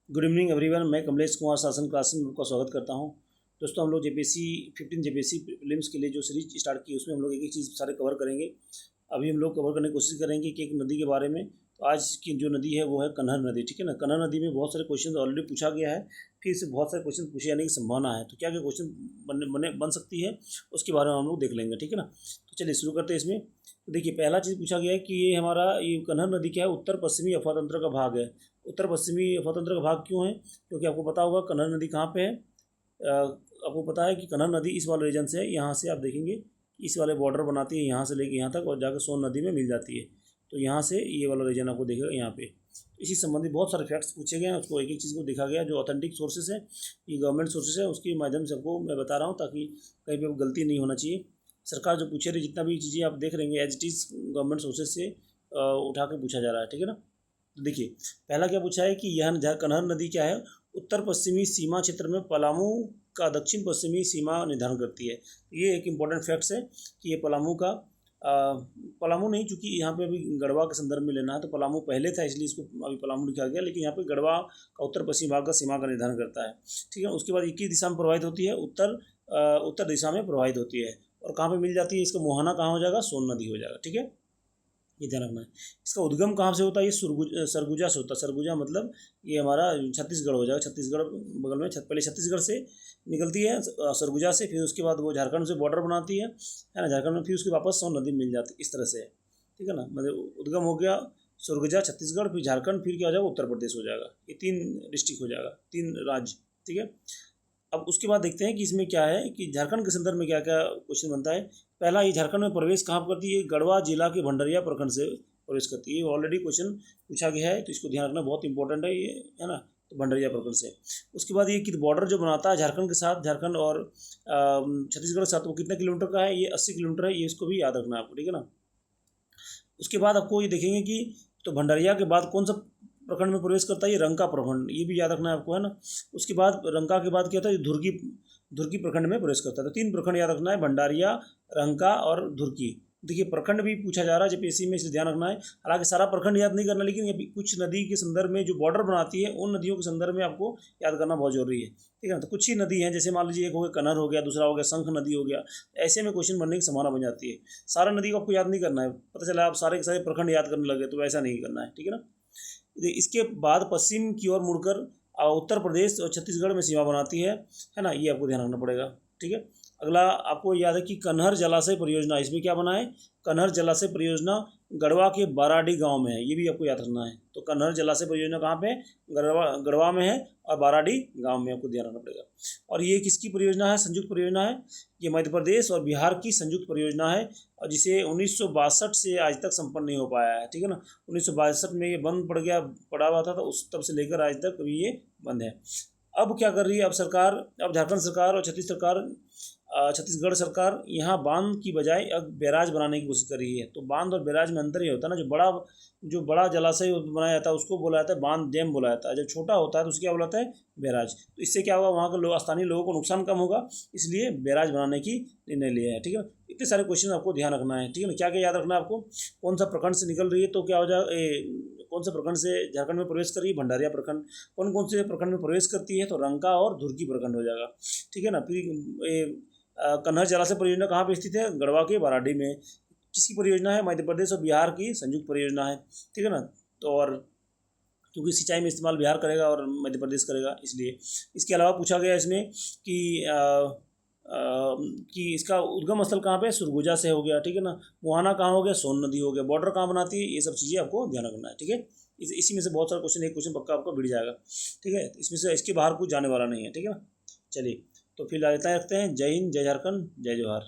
Good evening everyone, मैं कमलेश कुमार शासन class में आपका स्वागत करता हूं। दोस्तों, हम लोग जेपीएससी 15 जेपीएससी प्रीलिम्स के लिए जो सीरीज स्टार्ट की उसमें हम लोग एक एक चीज़ सारे कवर करेंगे। अभी हम लोग कवर करने की कोशिश करेंगे कि एक नदी के बारे में। तो आज की जो नदी है वो है कन्हर नदी, ठीक है ना। कन्हर नदी में बहुत सारे क्वेश्चन ऑलरेडी पूछा गया है, फिर से बहुत सारे क्वेश्चन पूछे जाने की संभावना है। तो क्या क्या क्वेश्चन बन सकती है उसके बारे में हम लोग देख लेंगे, ठीक है ना। तो चलिए शुरू करते हैं इसमें। तो देखिए, पहला चीज़ पूछा गया है कि ये कन्हर नदी क्या है, उत्तर पश्चिमी अफातंत्र का भाग है। उत्तर पश्चिमी अफातंत्र का भाग क्यों है? क्योंकि आपको पता होगा कन्हर नदी कहाँ पे है। आपको पता है कि कन्हर नदी इस वाले रीजन से है। यहाँ से आप देखेंगे इस वाले बॉर्डर बनाती है, यहाँ से लेके यहाँ तक, और जाकर सोन नदी में मिल जाती है। तो यहाँ से ये वाला रीजन आपको देखेगा यहाँ पे। इसी संबंधी बहुत सारे फैक्ट्स पूछे गए हैं, उसको एक एक चीज़ को देखा गया। जो ऑथेंटिक सोर्सेज है, ये गवर्नमेंट सोर्सेज है, उसके माध्यम से आपको मैं बता रहा हूँ ताकि कहीं पर गलती नहीं होना चाहिए। सरकार जो पूछे रही, जितना भी चीज़ें आप देख रहे हैं as it is government sources से उठा के पूछा जा रहा है, ठीक है ना। तो देखिए, पहला क्या पूछा है कि यह कन्हर नदी क्या है, उत्तर पश्चिमी सीमा क्षेत्र में पलामू का दक्षिण पश्चिमी सीमा निर्धारण करती है। ये एक इम्पॉर्टेंट फैक्ट्स है कि ये पलामू नहीं, चूँकि यहाँ पे अभी गढ़वा के संदर्भ में लेना है तो पलामू पहले था, इसलिए इसको अभी पलामू लिखा गया। लेकिन यहाँ पे गढ़वा का उत्तर पश्चिम भाग का सीमा का निर्धारण करता है, ठीक है। उसके बाद 21 दिशा में प्रवाहित होती है, उत्तर दिशा में प्रवाहित होती है। और कहाँ पे मिल जाती है, इसका मुहाना कहाँ हो जाएगा, सोन नदी हो जाएगा, ठीक है। ये ध्यान रखना है। इसका उद्गम कहाँ से होता है, ये सरगुजा से होता है। सरगुजा मतलब ये हमारा छत्तीसगढ़ हो जाएगा। छत्तीसगढ़ बगल में पहले छत्तीसगढ़ से निकलती है सरगुजा से, फिर उसके बाद वो झारखंड से बॉर्डर बनाती है ना, झारखंड में, फिर उसके वापस सोन नदी मिल जाती है। इस तरह से है, ठीक है ना। मतलब उद्गम हो गया सरगुजा छत्तीसगढ़, फिर झारखंड, फिर क्या हो जाएगा, उत्तर प्रदेश हो जाएगा। ये 3 डिस्ट्रिक्ट हो जाएगा, 3 राज्य, ठीक है। अब उसके बाद देखते हैं कि इसमें क्या है कि झारखंड के संदर्भ में क्या क्या क्वेश्चन बनता है। पहला, ये झारखंड में प्रवेश कहाँ करती है, गढ़वा जिला के भंडरिया प्रखंड से प्रवेश करती है। ऑलरेडी क्वेश्चन पूछा गया है, तो इसको ध्यान रखना बहुत इंपॉर्टेंट है, ये है ना। तो भंडरिया प्रखंड से। उसके बाद ये कि बॉर्डर जो बनाता है झारखंड के साथ, झारखंड और छत्तीसगढ़ के साथ, वो कितने किलोमीटर का है, ये 80 किलोमीटर है। ये इसको भी याद रखना है आपको, ठीक है ना। उसके बाद आपको ये देखेंगे कि तो भंडरिया के बाद कौन सा प्रखंड में प्रवेश करता है, ये रंका प्रखंड, ये भी याद रखना है आपको, है ना। उसके बाद रंका के बाद क्या होता है, ये धुर्की प्रखंड में प्रवेश करता है। तो 3 प्रखंड याद रखना है, भंडारिया, रंका और धुर्की। देखिए, प्रखंड भी पूछा जा रहा है जेपीएससी में, इसलिए ध्यान रखना है। हालांकि सारा प्रखंड याद नहीं करना, लेकिन ये कुछ नदी के संदर्भ में जो बॉर्डर बनाती है, उन नदियों के संदर्भ में आपको याद करना बहुत जरूरी है, ठीक है ना। तो कुछ ही नदी हैं, जैसे मान लीजिए एक हो गया कन्हर हो गया, दूसरा हो गया शंख नदी हो गया। ऐसे में क्वेश्चन बनने की संभावना बन जाती है। सारा नदी को आपको याद नहीं करना है, पता चला आप सारे के सारे प्रखंड याद करने लगे, तो वैसा नहीं करना है, ठीक है ना। इसके बाद पश्चिम की ओर मुड़कर उत्तर प्रदेश और छत्तीसगढ़ में सीमा बनाती है ना। ये आपको ध्यान रखना पड़ेगा, ठीक है। अगला आपको याद है कि कन्हर जलाशय परियोजना, इसमें क्या बना है, कन्हर जलाशय परियोजना गढ़वा के बाराडी गांव में है। ये भी आपको याद रखना है। तो कन्हर जलाशय परियोजना कहाँ पे है, गढ़वा में है, और बाराडी गांव में आपको ध्यान रखना पड़ेगा। और ये किसकी परियोजना है, संयुक्त परियोजना है। ये मध्य प्रदेश और बिहार की संयुक्त परियोजना है, और जिसे 1962 से आज तक संपन्न नहीं हो पाया है, ठीक है ना। 1962 में ये बंद पड़ा हुआ था, तो उस तब से लेकर आज तक अभी ये बंद है। अब क्या कर रही है, अब झारखंड सरकार और छत्तीसगढ़ सरकार यहाँ बांध की बजाय अब बैराज बनाने की कोशिश कर रही है। तो बांध और बैराज में अंतर ये होता है ना, जो बड़ा जलाशय बनाया जाता है उसको बोला जाता है बांध, डैम बोला जाता है। जब छोटा होता है तो उसको क्या बोला जाता है, बैराज। तो इससे क्या होगा, वहाँ के स्थानीय लोगों को नुकसान कम होगा, इसलिए बैराज बनाने की निर्णय लिया है, ठीक है। इतने सारे क्वेश्चन आपको ध्यान रखना है, ठीक है ना। क्या क्या याद रखना है आपको, कौन सा प्रखंड से निकल रही है, तो क्या हो जाएगा, कौन सा प्रखंड से झारखंड में प्रवेश कर रही है, भंडारिया प्रखंड। कौन कौन से प्रखंड में प्रवेश करती है, तो रंका और धुर्की प्रखंड हो जाएगा, ठीक है ना। फिर कन्हर जलाशय परियोजना कहाँ पे स्थित है, गढ़वा के बाराडी में। किसकी परियोजना है, मध्य प्रदेश और बिहार की संयुक्त परियोजना है, ठीक है ना। तो और क्योंकि सिंचाई में इस्तेमाल बिहार करेगा और मध्य प्रदेश करेगा, इसलिए। इसके अलावा पूछा गया इसमें कि इसका उद्गम स्थल कहाँ पे, सुरगुजा से हो गया, ठीक है ना। मुहाना कहाँ हो गया, सोन नदी हो गया। बॉर्डर कहाँ बनाती है, ये सब चीज़ें आपको ध्यान रखना है, ठीक है। इसी में से बहुत सारा क्वेश्चन, एक क्वेश्चन पक्का आपको मिल जाएगा, ठीक है। इसमें से इसके बाहर कुछ जाने वाला नहीं है, ठीक है ना। चलिए, तो फिलहाल इतना रखते हैं। जय हिंद, जय झारखंड, जय जोहार।